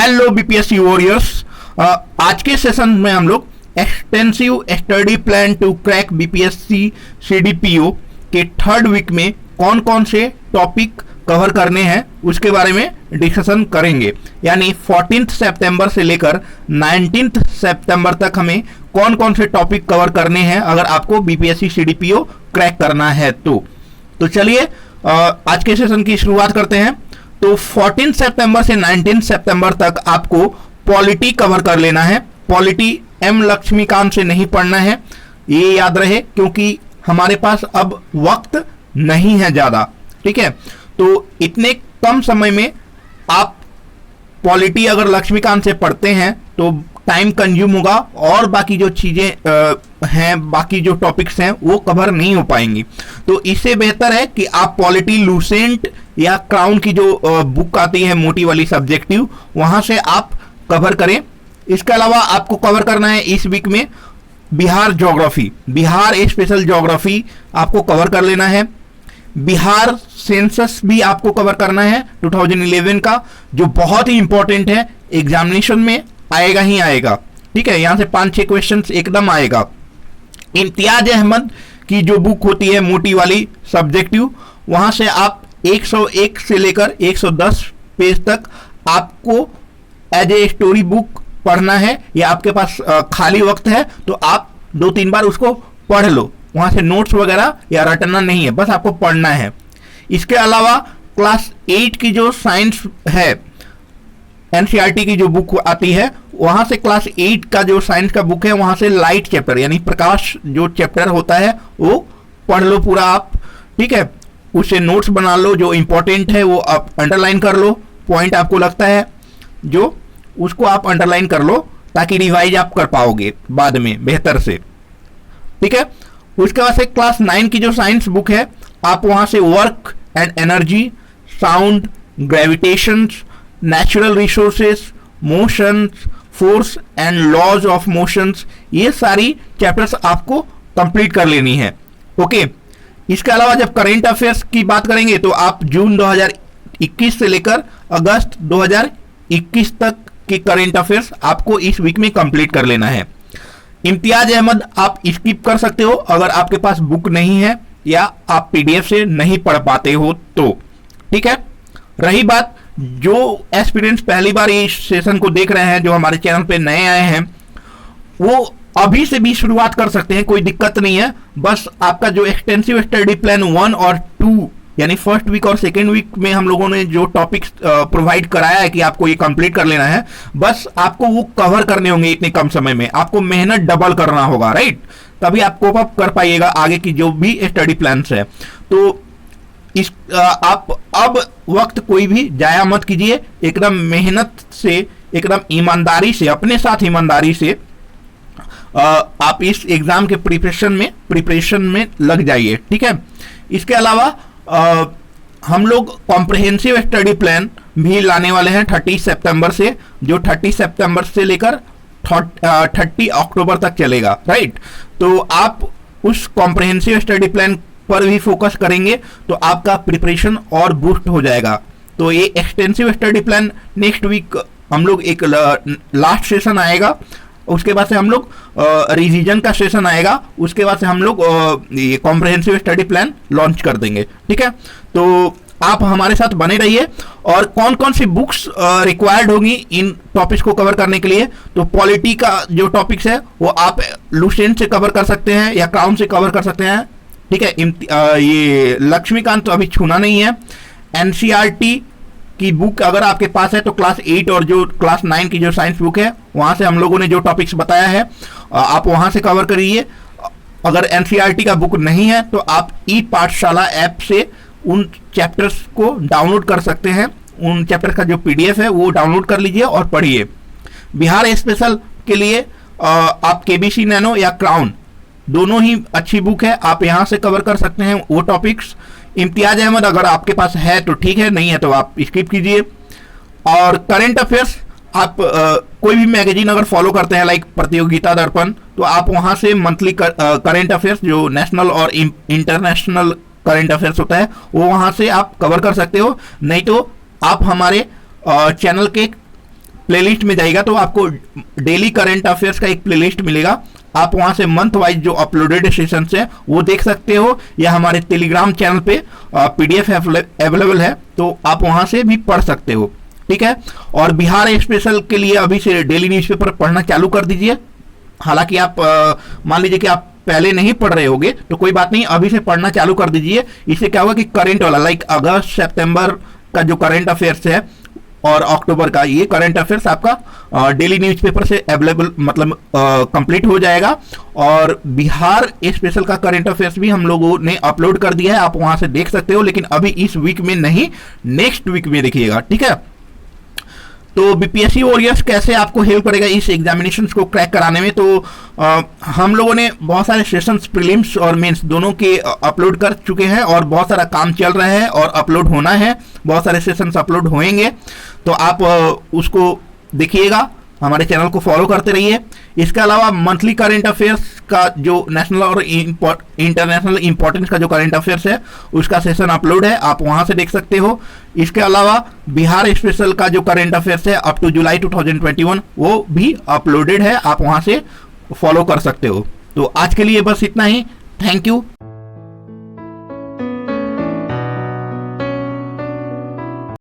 Hello BPSC warriors. आज के session में हम लोग extensive study plan to crack BPSC CDPO के थर्ड वीक में कौन कौन से टॉपिक कवर करने हैं उसके बारे में डिस्कशन करेंगे। यानी 14 सितंबर से लेकर 19 सितंबर तक हमें कौन कौन से टॉपिक कवर करने हैं अगर आपको बीपीएससी सीडीपीओ क्रैक करना है तो चलिए आज के सेशन की शुरुआत करते हैं। तो 14 सितंबर से 19 सितंबर तक आपको पॉलिटी कवर कर लेना है। पॉलिटी एम लक्ष्मीकांत से नहीं पढ़ना है, ये याद रहे, क्योंकि हमारे पास अब वक्त नहीं है ज़्यादा। ठीक है, तो इतने कम समय में आप पॉलिटी अगर लक्ष्मीकांत से पढ़ते हैं तो टाइम कंज्यूम होगा और बाकी जो चीज़ें हैं, बाकी जो टॉपिक्स हैं वो कवर नहीं हो पाएंगी। तो इससे बेहतर है कि आप पॉलिटी लूसेंट या क्राउन की जो बुक आती है मोटी वाली सब्जेक्टिव, वहाँ से आप कवर करें। इसके अलावा आपको कवर करना है इस वीक में Bihar geography, Bihar special geography आपको कवर कर लेना है। बिहार सेंसस भी आपको कवर करना है 2011 का, जो बहुत ही इंपॉर्टेंट है, एग्जामिनेशन में आएगा ही आएगा। ठीक है, यहां से 5-6 क्वेश्चंस एकदम आएगा। इम्तियाज अहमद की जो बुक होती है मोटी वाली सब्जेक्टिव, वहां से आप 101 से लेकर 110 पेज तक आपको एज ए स्टोरी बुक पढ़ना है, या आपके पास खाली वक्त है तो आप 2-3 बार उसको पढ़ लो। वहां से नोट्स वगैरह या रटना नहीं है, बस आपको पढ़ना है। इसके अलावा क्लास 8 की जो साइंस है, एनसीईआरटी की जो बुक आती है, वहां से क्लास 8 का जो साइंस का बुक है, वहां से लाइट चैप्टर यानी प्रकाश जो चैप्टर होता है वो पढ़ लो पूरा आप। ठीक है, उससे नोट्स बना लो, जो इंपॉर्टेंट है वो आप अंडरलाइन कर लो, पॉइंट आपको लगता है जो उसको आप अंडरलाइन कर लो, ताकि रिवाइज आप कर पाओगे बाद में बेहतर से। ठीक है, उसके बाद से क्लास 9 की जो साइंस बुक है, आप वहां से work and energy, sound, gravitations, natural resources, motions, force and laws of motions, ये सारी चैप्टर्स आपको कंप्लीट कर लेनी है। ओके, इसके अलावा जब करेंट अफेयर्स की बात करेंगे तो आप जून 2021 से लेकर अगस्त 2021 तक की करेंट अफेयर्स आपको इस वीक में कंप्लीट कर लेना है। इम्तियाज अहमद आप स्किप कर सकते हो अगर आपके पास बुक नहीं है या आप पीडीएफ से नहीं पढ़ पाते हो तो। ठीक है, रही बात जो एस्पिरेंट्स पहली बार इस सेशन को देख रहे हैं, जो हमारे चैनल पे नए आए हैं, वो अभी से भी शुरुआत कर सकते हैं, कोई दिक्कत नहीं है। बस आपका जो एक्सटेंसिव स्टडी प्लान 1 और 2 यानी फर्स्ट वीक और सेकेंड वीक में हम लोगों ने जो टॉपिक्स प्रोवाइड कराया है कि आपको ये कंप्लीट कर लेना है, बस आपको वो कवर करने होंगे इतने कम समय में। आपको मेहनत डबल करना होगा, राइट, तभी आप कोप अप कर पाइएगा आगे की जो भी स्टडी प्लान्स है। तो आप अब वक्त कोई भी जाया मत कीजिए, एकदम मेहनत से, एकदम ईमानदारी से, अपने साथ ईमानदारी से आप इस एग्जाम के प्रिपरेशन में लग जाइए। ठीक है, इसके अलावा हम लोग कॉम्प्रिहेंसिव स्टडी प्लान भी लाने वाले हैं 30 सितंबर से, जो 30 सितंबर से लेकर 30 अक्टूबर तक चलेगा, राइट। तो आप उस कॉम्प्रिहेंसिव स्टडी प्लान पर भी फोकस करेंगे तो आपका प्रिपरेशन और बूस्ट हो जाएगा। तो ये extensive study plan next week हम लोग एक लास्ट सेशन आएगा, उसके बाद से हम लोग रिवीजन का सेशन आएगा, उसके बाद से हम लोग ये कॉम्प्रिहेंसिव स्टडी प्लान लॉन्च कर देंगे। ठीक है, तो आप हमारे साथ बने रहिए। और कौन कौन सी बुक्स रिक्वायर्ड होंगी इन टॉपिक्स को कवर करने के लिए, तो पॉलिटी का जो टॉपिक्स है वो आप लूसेंट से कवर कर सकते हैं या क्राउन से कवर कर सकते हैं। ठीक है, ये लक्ष्मीकांत तो अभी छूना नहीं है। एनसीईआरटी की बुक अगर आपके पास है तो क्लास 8 और जो क्लास 9 की जो साइंस बुक है, वहां से हम लोगों ने जो टॉपिक्स बताया है आप वहां से कवर करिए। अगर एनसीईआरटी का बुक नहीं है तो आप ई पाठशाला ऐप से उन चैप्टर्स को डाउनलोड कर सकते हैं, उन चैप्टर्स का जो पीडीएफ है वो डाउनलोड कर लीजिए और पढ़िए। बिहार स्पेशल के लिए आप केबीसी नैनो या क्राउन दोनों ही अच्छी बुक है, आप यहाँ से कवर कर सकते हैं वो टॉपिक्स। इम्तियाज अहमद अगर आपके पास है तो ठीक है, नहीं है तो आप स्किप कीजिए। और करंट अफेयर्स आप कोई भी मैगजीन अगर फॉलो करते हैं लाइक प्रतियोगिता दर्पण, तो आप वहाँ से मंथली करंट अफेयर्स जो नेशनल और इंटरनेशनल करंट अफेयर्स होता है वो वहाँ से आप कवर कर सकते हो। नहीं तो आप हमारे चैनल के प्लेलिस्ट में जाइएगा तो आपको डेली करंट अफेयर्स का एक प्लेलिस्ट मिलेगा। आप वहां से मंथ वाइज जो अपलोडेड सेशन है वो देख सकते हो, या हमारे टेलीग्राम चैनल पे पीडीएफ अवेलेबल है, तो आप वहां से भी पढ़ सकते हो। ठीक है, और बिहार स्पेशल के लिए अभी से डेली न्यूज़पेपर पढ़ना चालू कर दीजिए। हालांकि आप मान लीजिए कि आप पहले नहीं पढ़ रहे होगे तो कोई बात नहीं, अभी से पढ़ना चालू कर दीजिए। इससे क्या होगा कि करंट वाला लाइक अगस्त सितंबर का जो करंट अफेयर्स है और अक्टूबर का, ये करंट अफेयर्स आपका डेली न्यूज़पेपर से अवेलेबल मतलब कंप्लीट हो जाएगा। और बिहार स्पेशल का करंट अफेयर्स भी हम लोगों ने अपलोड कर दिया है, आप वहां से देख सकते हो, लेकिन अभी इस वीक में नहीं, नेक्स्ट वीक में देखिएगा। ठीक है, तो बीपीएससी वॉरियर्स कैसे आपको हेल्प करेगा इस एग्जामिनेशन को क्रैक कराने में, तो हम लोगों ने बहुत सारे सेशंस प्रीलिम्स और मेंस दोनों के अपलोड कर चुके हैं, और बहुत सारा काम चल रहा है और अपलोड होना है, बहुत सारे सेशंस अपलोड होंगे, तो आप उसको देखिएगा, हमारे चैनल को फॉलो करते रहिए। इसके अलावा मंथली करंट अफेयर्स का जो नेशनल और इंटरनेशनल इंपॉर्टेंस का जो करंट अफेयर्स है उसका सेशन अपलोड है, आप वहां से देख सकते हो। इसके अलावा बिहार स्पेशल का जो करंट अफेयर्स है अप टू जुलाई 2021 वो भी अपलोडेड है, आप वहां से फॉलो कर सकते हो। तो आज के लिए बस इतना ही, थैंक यू।